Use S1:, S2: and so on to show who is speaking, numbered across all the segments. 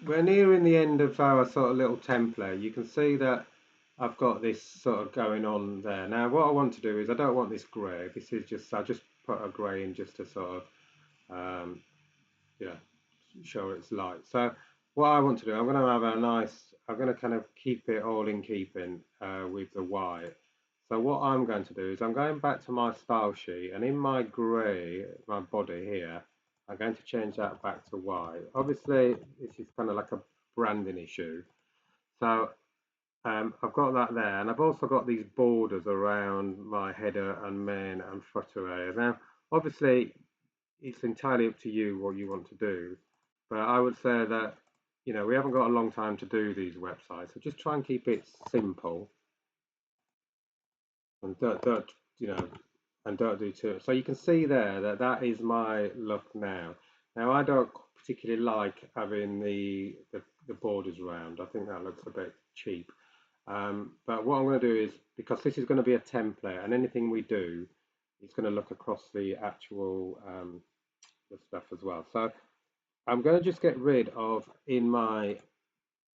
S1: we're nearing the end of our sort of little template. You can see that I've got this sort of going on there. Now what I want to do is I don't want this grey. This is just, I just put a grey in just to sort of yeah, show it's light. So what I want to do, I'm going to have a nice, I'm going to kind of keep it all in keeping with the white. So what I'm going to do is I'm going back to my style sheet, and in my grey, my body here, I'm going to change that back to white. Obviously, this is kind of like a branding issue. So I've got that there, and I've also got these borders around my header and main and footer area. Now, obviously, it's entirely up to you what you want to do, but I would say that we haven't got a long time to do these websites, so just try and keep it simple, and don't and don't do too. So you can see there that that is my look now. Now I don't particularly like having the borders around. I think that looks a bit cheap. But what I'm going to do is, because this is going to be a template, and anything we do is going to look across the actual the stuff as well. So I'm going to just get rid of, in my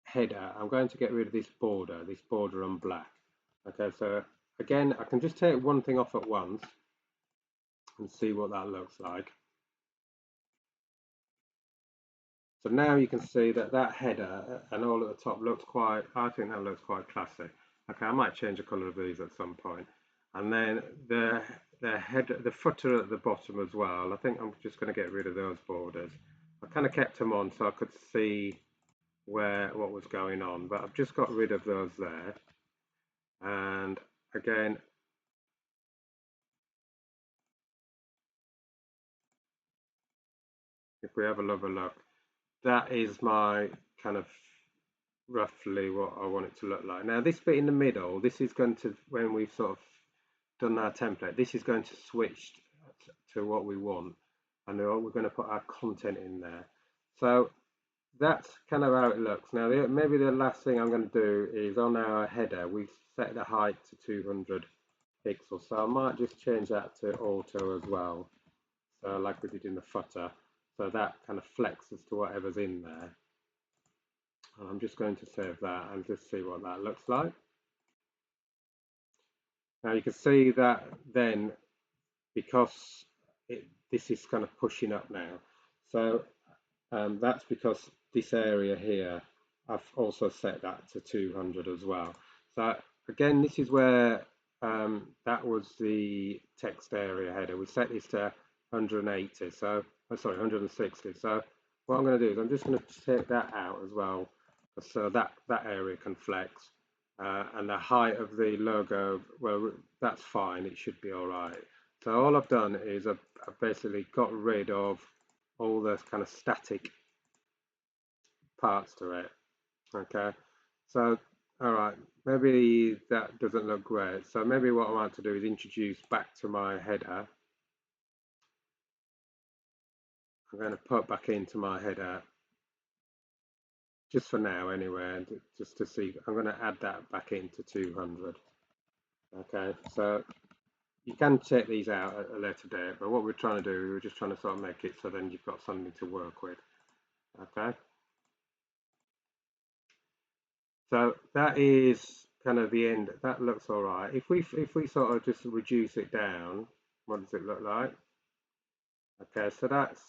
S1: header, I'm going to get rid of this border on black. Okay, so again, I can just take one thing off at once and see what that looks like. So now you can see that that header and all at the top looks quite, I think that looks quite classy. Okay, I might change the colour of these at some point. And then the header, the footer at the bottom as well, I think I'm just going to get rid of those borders. I kind of kept them on so I could see what was going on, but I've just got rid of those there. And again, if we have a look, that is my kind of roughly what I want it to look like. Now this bit in the middle, this is going to, when we've sort of done our template, this is going to switch to what we want, and we're going to put our content in there. So that's kind of how it looks. Now maybe the last thing I'm going to do is, on our header we've set the height to 200 pixels, so I might just change that to auto as well, so like we did in the footer, so that kind of flexes to whatever's in there. And I'm just going to save that and just see what that looks like. Now you can see that then, because this is kind of pushing up now, so that's because this area here, I've also set that to 200 as well. So again, this is where that was the text area header. We set this to 180, so sorry, 160. So what I'm going to do is I'm just going to take that out as well, so that area can flex. And the height of the logo, well, that's fine, it should be all right. So all I've done is I've basically got rid of all those kind of static parts to it. Okay, so all right, maybe that doesn't look great, so maybe what I want to do is introduce back to my header. I'm going to put back into my header just for now anyway, and just to see, I'm going to add that back into 200. Okay, so you can check these out at a later date, but what we're trying to do, we're just trying to sort of make it so then you've got something to work with. Okay, so that is kind of the end. That looks all right. If we sort of just reduce it down, what does it look like? Okay, so that's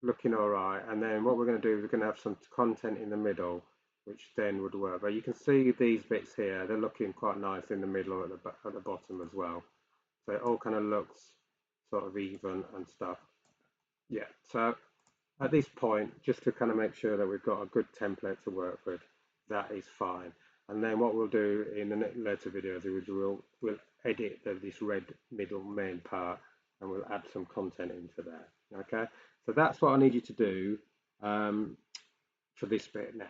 S1: looking all right. And then what we're going to do is we're going to have some content in the middle, which then would work. But you can see these bits here, they're looking quite nice in the middle at the bottom as well. So it all kind of looks sort of even and stuff. Yeah, so at this point, just to kind of make sure that we've got a good template to work with, that is fine. And then what we'll do in the later videos is we'll edit this red middle main part, and we'll add some content into there. Okay, so that's what I need you to do for this bit now.